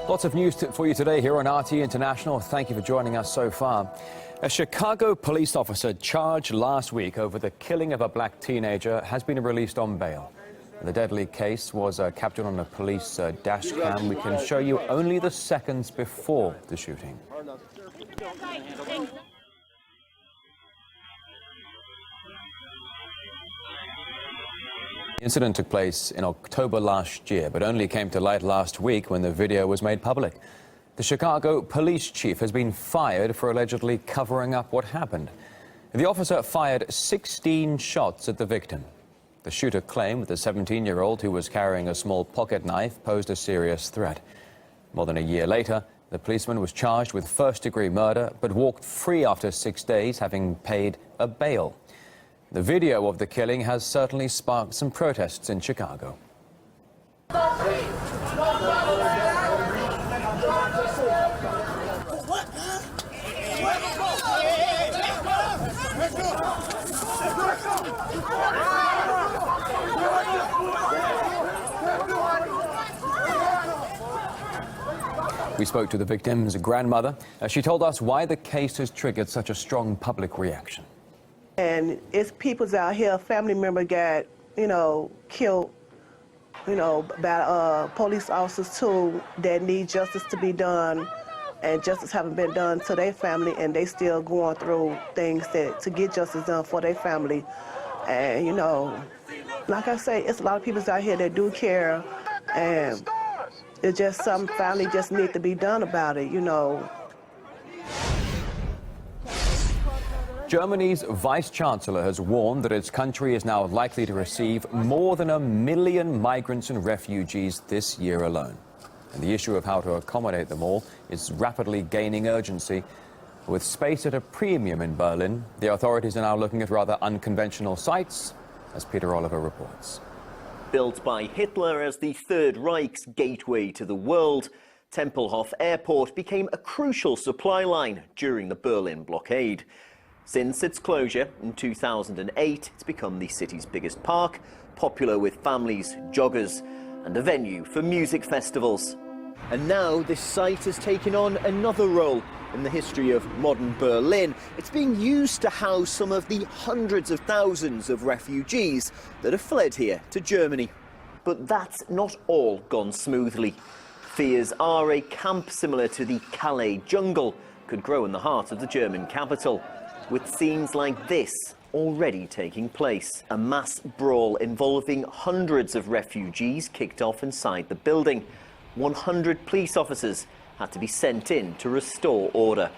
Lots of news for you today here on RT International. Thank you for joining us so far. A Chicago police officer charged last week over the killing of a black teenager has been released on bail. The deadly case was captured on a police dash cam. We can show you only the seconds before the shooting. The incident took place in October last year, but only came to light last week when the video was made public. The Chicago police chief has been fired for allegedly covering up what happened. The officer fired 16 shots at the victim. The shooter claimed the 17-year-old, who was carrying a small pocket knife, posed a serious threat. More than a year later, the policeman was charged with first-degree murder, but walked free after 6 days, having paid a bail. The video of the killing has certainly sparked some protests in Chicago. We spoke to the victim's grandmother. She told us why the case has triggered such a strong public reaction. And it's people's out here, family member got, killed, by police officers too, that need justice to be done, and justice haven't been done to their family, and they still going through things to get justice done for their family. And, like I say, it's a lot of people out here that do care, and it's just some family just need to be done about it, Germany's vice-chancellor has warned that its country is now likely to receive more than 1 million migrants and refugees this year alone. And the issue of how to accommodate them all is rapidly gaining urgency. With space at a premium in Berlin, the authorities are now looking at rather unconventional sites, as Peter Oliver reports. Built by Hitler as the Third Reich's gateway to the world, Tempelhof Airport became a crucial supply line during the Berlin blockade. Since its closure in 2008, it's become the city's biggest park, popular with families, joggers, and a venue for music festivals. And now this site has taken on another role in the history of modern Berlin. It's being used to house some of the hundreds of thousands of refugees that have fled here to Germany. But that's not all gone smoothly. Fears are a camp similar to the Calais jungle could grow in the heart of the German capital, with scenes like this already taking place. A mass brawl involving hundreds of refugees kicked off inside the building. 100 police officers had to be sent in to restore order.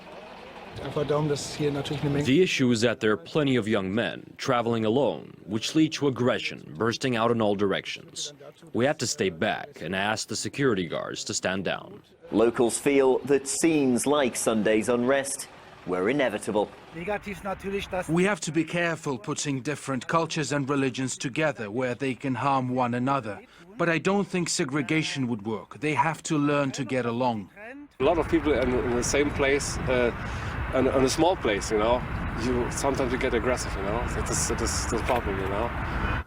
The issue is that there are plenty of young men traveling alone, which leads to aggression bursting out in all directions. We had to stay back and ask the security guards to stand down. Locals feel that scenes like Sunday's unrest were inevitable. We have to be careful putting different cultures and religions together where they can harm one another. But I don't think segregation would work. They have to learn to get along. A lot of people in the same place, in a small place, sometimes you get aggressive, It's the problem,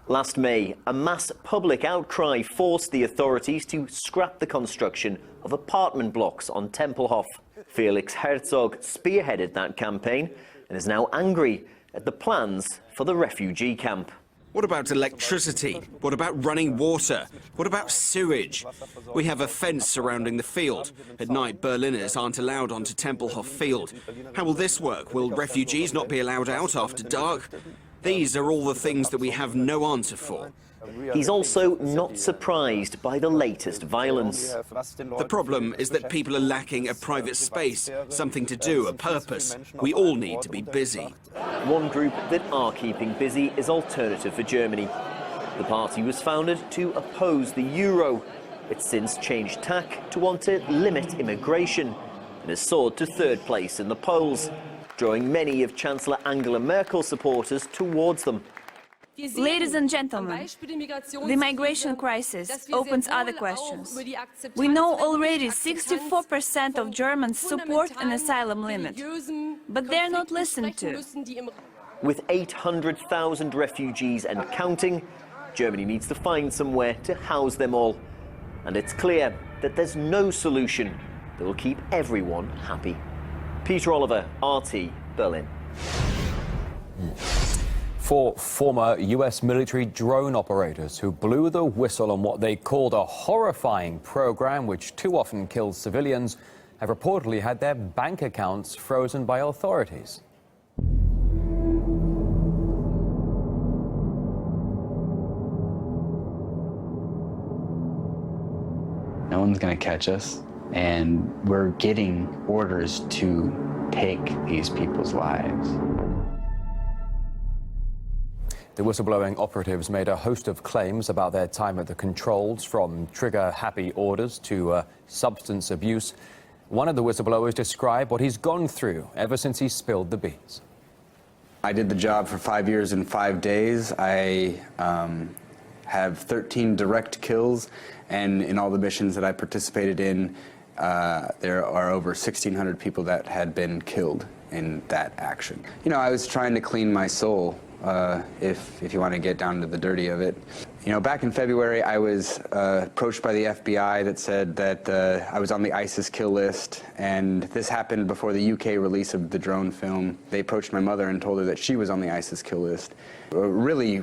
Last May, a mass public outcry forced the authorities to scrap the construction of apartment blocks on Tempelhof. Felix Herzog spearheaded that campaign and is now angry at the plans for the refugee camp. What about electricity? What about running water? What about sewage? We have a fence surrounding the field. At night, Berliners aren't allowed onto Tempelhof Field. How will this work? Will refugees not be allowed out after dark? These are all the things that we have no answer for. He's also not surprised by the latest violence. The problem is that people are lacking a private space, something to do, a purpose. We all need to be busy. One group that are keeping busy is Alternative for Germany. The party was founded to oppose the euro. It's since changed tack to want to limit immigration and has soared to third place in the polls, drawing many of Chancellor Angela Merkel's supporters towards them. Ladies and gentlemen, the migration crisis opens other questions. We know already 64% of Germans support an asylum limit, but they're not listened to. With 800,000 refugees and counting, Germany needs to find somewhere to house them all. And it's clear that there's no solution that will keep everyone happy. Peter Oliver, RT, Berlin. 4 former US military drone operators who blew the whistle on what they called a horrifying program which too often kills civilians have reportedly had their bank accounts frozen by authorities. No one's going to catch us, and we're getting orders to take these people's lives. The whistleblowing operatives made a host of claims about their time at the controls, from trigger-happy orders to substance abuse. One of the whistleblowers described what he's gone through ever since he spilled the beans. I did the job for 5 years and 5 days. I have 13 direct kills, and in all the missions that I participated in, there are over 1,600 people that had been killed in that action. You know, I was trying to clean my soul, if you want to get down to the dirty of it. You know, back in February, I was approached by the FBI that said that I was on the ISIS kill list, and this happened before the UK release of the drone film. They approached my mother and told her that she was on the ISIS kill list. A really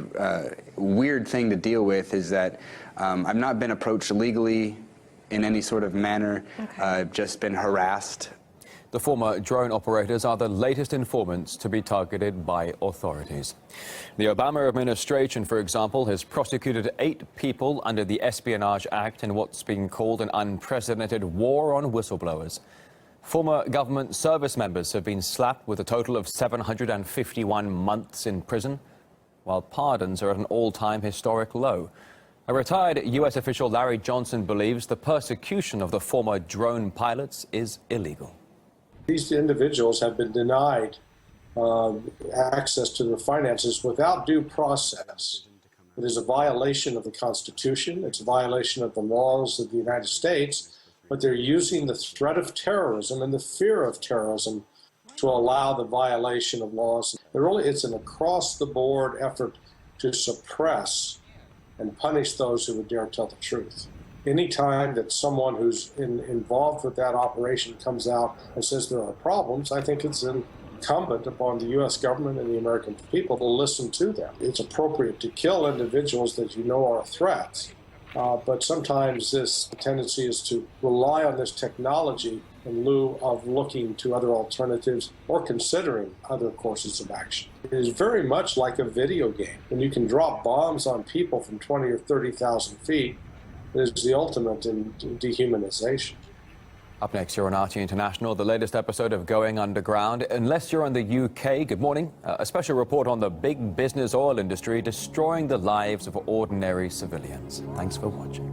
weird thing to deal with is that I've not been approached legally in any sort of manner. I've just been harassed. The former drone operators are the latest informants to be targeted by authorities. The Obama administration, for example, has prosecuted 8 people under the Espionage Act in what's been called an unprecedented war on whistleblowers. Former government service members have been slapped with a total of 751 months in prison, while pardons are at an all-time historic low. A retired U.S. official, Larry Johnson, believes the persecution of the former drone pilots is illegal. These individuals have been denied access to their finances without due process. It is a violation of the Constitution. It's a violation of the laws of the United States, but they're using the threat of terrorism and the fear of terrorism to allow the violation of laws. It's an across-the-board effort to suppress and punish those who would dare tell the truth. Any time that someone who's involved with that operation comes out and says there are problems, I think it's incumbent upon the U.S. government and the American people to listen to them. It's appropriate to kill individuals that you know are threats, but sometimes this tendency is to rely on this technology in lieu of looking to other alternatives or considering other courses of action. It is very much like a video game. When you can drop bombs on people from 20 or 30,000 feet, it is the ultimate in dehumanization. Up next, you're on RT International, the latest episode of Going Underground. Unless you're in the UK, good morning. A special report on the big business oil industry destroying the lives of ordinary civilians. Thanks for watching.